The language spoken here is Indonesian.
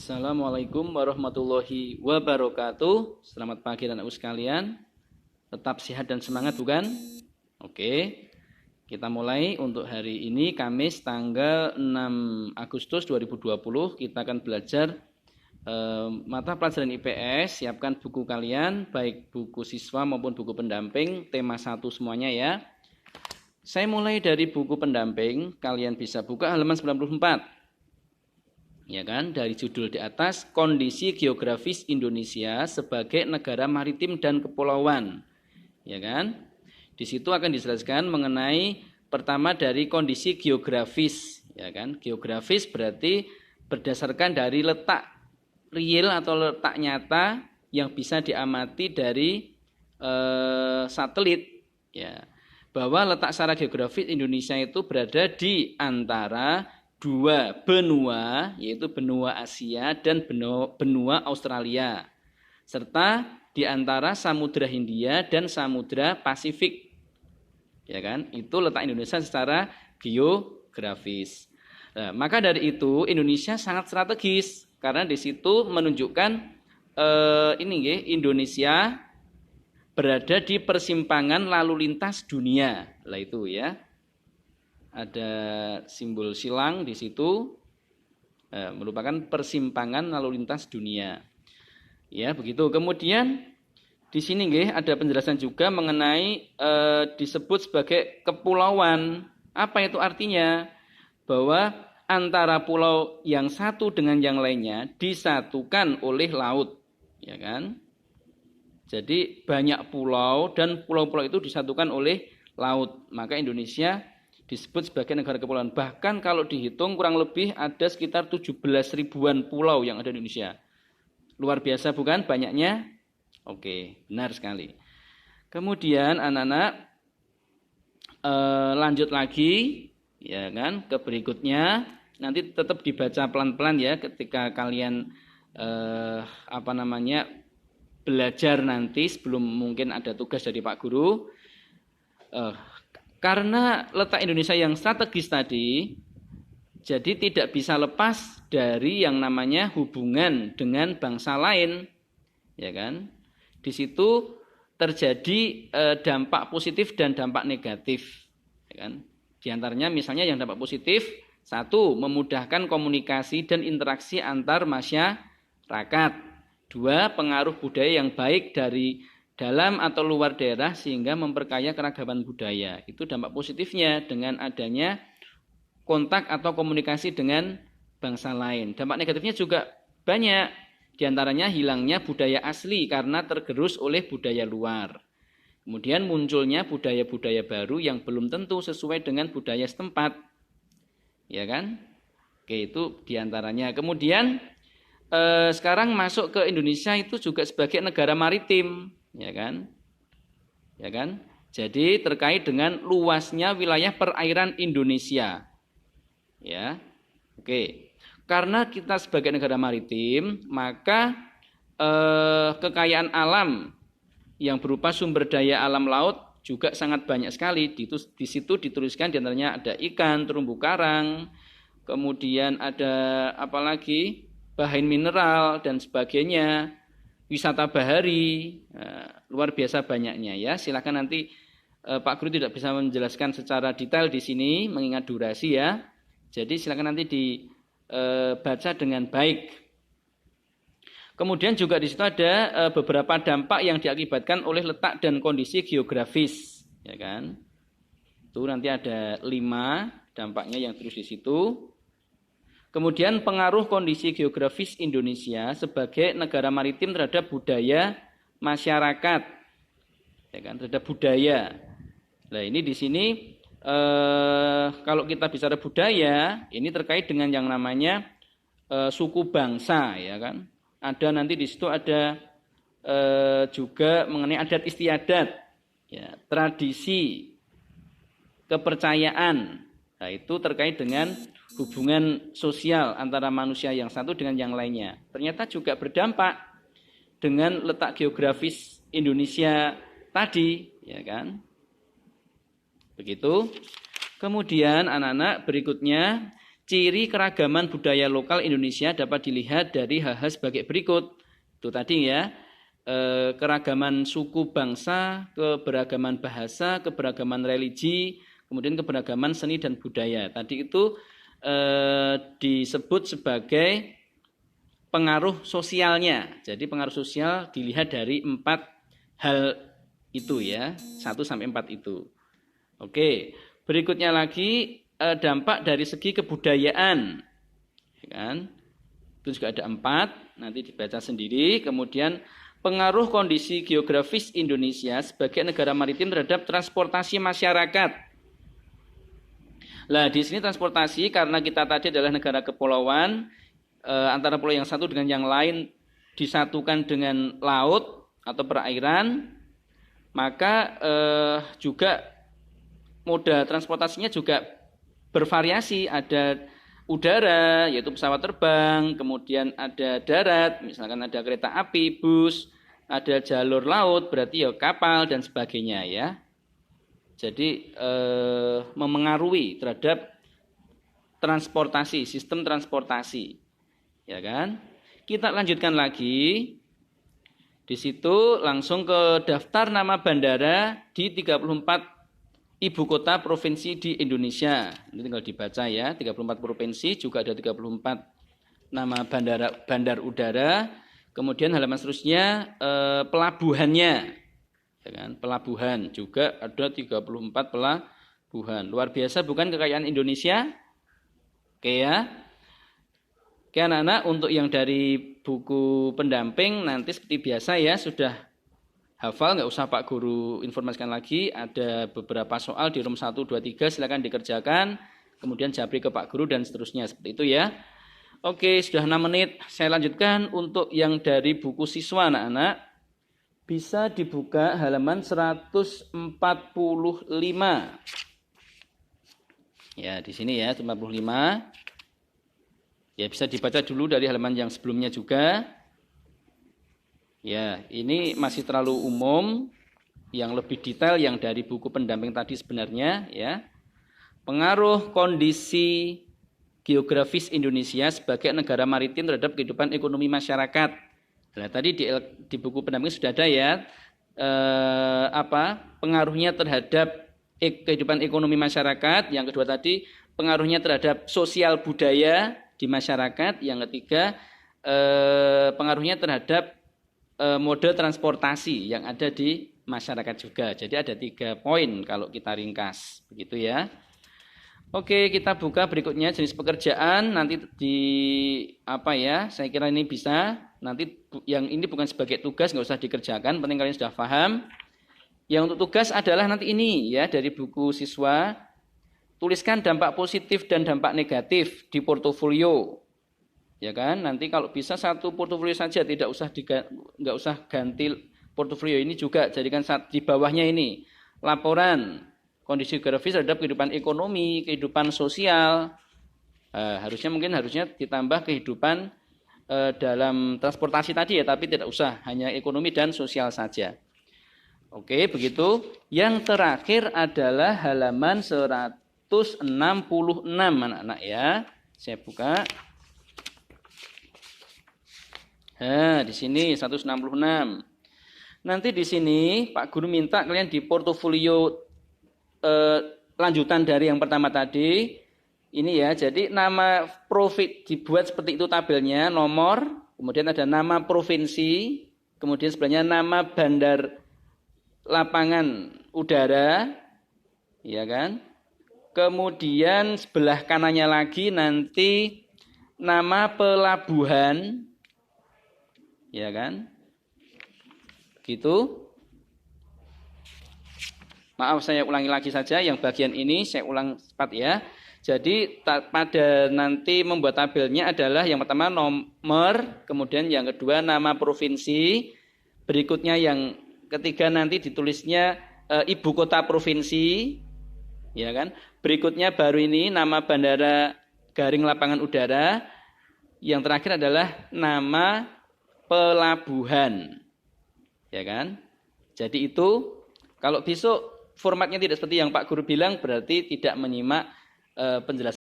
Assalamualaikum warahmatullahi wabarakatuh. Selamat pagi anak-anak sekalian. Tetap sehat dan semangat bukan? Oke. Kita mulai untuk hari ini Kamis tanggal 6 Agustus 2020. Kita akan belajar mata pelajaran IPS. Siapkan buku kalian, baik buku siswa maupun buku pendamping, tema 1 semuanya ya. Saya mulai dari buku pendamping. Kalian bisa buka halaman 94. Ya kan, dari judul di atas, kondisi geografis Indonesia sebagai negara maritim dan kepulauan. Ya kan? Di situ akan dijelaskan mengenai pertama dari kondisi geografis, ya kan? Geografis berarti berdasarkan dari letak real atau letak nyata yang bisa diamati dari satelit, ya. Bahwa letak secara geografis Indonesia itu berada di antara dua benua, yaitu benua Asia dan benua Australia, serta di antara Samudra Hindia dan Samudra Pasifik. Ya kan? Itu letak Indonesia secara geografis. Nah, maka dari itu Indonesia sangat strategis karena di situ menunjukkan Indonesia berada di persimpangan lalu lintas dunia. Lah itu ya. Ada simbol silang di situ, merupakan persimpangan lalu lintas dunia. Ya, begitu. Kemudian di sini ada penjelasan juga mengenai disebut sebagai kepulauan. Apa itu artinya? Bahwa antara pulau yang satu dengan yang lainnya disatukan oleh laut, ya kan? Jadi banyak pulau dan pulau-pulau itu disatukan oleh laut. Maka Indonesia disebut sebagai negara kepulauan. Bahkan kalau dihitung kurang lebih ada sekitar 17 ribuan pulau yang ada di Indonesia. Luar biasa bukan banyaknya? Oke, benar sekali. Kemudian anak-anak lanjut lagi, ya kan, ke berikutnya. Nanti tetap dibaca pelan-pelan ya ketika kalian belajar nanti sebelum mungkin ada tugas dari Pak Guru. Karena letak Indonesia yang strategis tadi, jadi tidak bisa lepas dari yang namanya hubungan dengan bangsa lain, ya kan? Di situ terjadi dampak positif dan dampak negatif, ya kan? Di antaranya misalnya yang dampak positif, satu, memudahkan komunikasi dan interaksi antar masyarakat. Dua, pengaruh budaya yang baik dari dalam atau luar daerah sehingga memperkaya keragaman budaya. Itu dampak positifnya dengan adanya kontak atau komunikasi dengan bangsa lain. Dampak negatifnya juga banyak. Di antaranya hilangnya budaya asli karena tergerus oleh budaya luar. Kemudian munculnya budaya-budaya baru yang belum tentu sesuai dengan budaya setempat. Ya kan? Oke, itu di antaranya. Kemudian sekarang masuk ke Indonesia itu juga sebagai negara maritim. Ya kan? Jadi terkait dengan luasnya wilayah perairan Indonesia. Ya. Oke. Karena kita sebagai negara maritim, maka kekayaan alam yang berupa sumber daya alam laut juga sangat banyak sekali. Di situ dituliskan di antaranya ada ikan, terumbu karang, kemudian ada apalagi bahan mineral dan sebagainya. Wisata bahari, luar biasa banyaknya ya. Silakan nanti Pak Guru tidak bisa menjelaskan secara detail di sini mengingat durasi ya. Jadi silakan nanti dibaca dengan baik. Kemudian juga di situ ada beberapa dampak yang diakibatkan oleh letak dan kondisi geografis, ya kan? Itu nanti ada 5 dampaknya yang terus di situ. Kemudian pengaruh kondisi geografis Indonesia sebagai negara maritim terhadap budaya masyarakat, ya kan, terhadap budaya. Nah ini di sini kalau kita bicara budaya, ini terkait dengan yang namanya suku bangsa, ya kan. Ada nanti di situ ada juga mengenai adat istiadat, ya, tradisi, kepercayaan. Nah itu terkait dengan hubungan sosial antara manusia yang satu dengan yang lainnya. Ternyata juga berdampak dengan letak geografis Indonesia tadi, ya kan? Begitu. Kemudian anak-anak berikutnya, ciri keragaman budaya lokal Indonesia dapat dilihat dari hal-hal sebagai berikut. Itu tadi ya, keragaman suku bangsa, keberagaman bahasa, keberagaman religi, kemudian keberagaman seni dan budaya. Tadi itu disebut sebagai pengaruh sosialnya. Jadi pengaruh sosial dilihat dari 4 hal itu ya, 1 sampai 4 itu. Oke, berikutnya lagi dampak dari segi kebudayaan. Ya kan? Itu juga ada 4, nanti dibaca sendiri. Kemudian pengaruh kondisi geografis Indonesia sebagai negara maritim terhadap transportasi masyarakat. Nah, di sini transportasi karena kita tadi adalah negara kepulauan, antara pulau yang satu dengan yang lain disatukan dengan laut atau perairan, maka juga moda transportasinya juga bervariasi. Ada udara, yaitu pesawat terbang, kemudian ada darat, misalkan ada kereta api, bus, ada jalur laut, berarti ya kapal dan sebagainya ya. Jadi memengaruhi terhadap transportasi, sistem transportasi. Ya kan? Kita lanjutkan lagi. Di situ langsung ke daftar nama bandara di 34 ibu kota provinsi di Indonesia. Ini tinggal dibaca ya, 34 provinsi, juga ada 34 nama bandar udara. Kemudian halaman seterusnya pelabuhannya. Ya kan? Pelabuhan juga ada 34 pelabuhan. Luar biasa bukan kekayaan Indonesia? Oke ya. Oke anak-anak, untuk yang dari buku pendamping nanti seperti biasa ya, sudah hafal, nggak usah Pak Guru informasikan lagi. Ada beberapa soal di room 1, 2, 3, silakan dikerjakan. Kemudian jabri ke Pak Guru dan seterusnya, seperti itu ya. Oke, sudah 6 menit. Saya lanjutkan untuk yang dari buku siswa anak-anak. Bisa dibuka halaman 145. Ya, di sini ya, 145. Ya, bisa dibaca dulu dari halaman yang sebelumnya juga. Ya, ini masih terlalu umum. Yang lebih detail yang dari buku pendamping tadi sebenarnya ya. Pengaruh kondisi geografis Indonesia sebagai negara maritim terhadap kehidupan ekonomi masyarakat. Nah, tadi di buku pendamping sudah ada ya pengaruhnya terhadap kehidupan ekonomi masyarakat. Yang kedua tadi pengaruhnya terhadap sosial budaya di masyarakat. Yang ketiga pengaruhnya terhadap mode transportasi yang ada di masyarakat juga. Jadi ada 3 poin kalau kita ringkas, begitu ya. Oke, kita buka berikutnya jenis pekerjaan. Nanti saya kira ini bisa. Nanti yang ini bukan sebagai tugas, nggak usah dikerjakan. Penting kalian sudah paham. Yang untuk tugas adalah nanti ini ya, dari buku siswa. Tuliskan dampak positif dan dampak negatif di portofolio. Ya kan? Nanti kalau bisa 1 portofolio saja, nggak usah ganti portofolio ini juga. Jadikan di bawahnya ini laporan kondisi geografis terhadap kehidupan ekonomi, kehidupan sosial. Harusnya ditambah kehidupan dalam transportasi tadi ya, tapi tidak usah, hanya ekonomi dan sosial saja. Oke, begitu. Yang terakhir adalah halaman 166 anak-anak ya. Saya buka. Nah, di sini 166. Nanti di sini Pak Guru minta kalian di portofolio lanjutan dari yang pertama tadi ini ya, jadi nama profit dibuat seperti itu tabelnya, nomor, kemudian ada nama provinsi, kemudian sebelahnya nama bandar lapangan udara, ya kan? Kemudian sebelah kanannya lagi nanti nama pelabuhan, ya kan? Gitu. Maaf, saya ulangi lagi saja yang bagian ini, saya ulang cepat ya. Jadi pada nanti membuat tabelnya adalah yang pertama nomor, kemudian yang kedua nama provinsi, berikutnya yang ketiga nanti ditulisnya ibu kota provinsi, ya kan? Berikutnya baru ini nama bandara garing lapangan udara, yang terakhir adalah nama pelabuhan, ya kan? Jadi itu kalau besok formatnya tidak seperti yang Pak Guru bilang, berarti tidak menyimak penjelasan.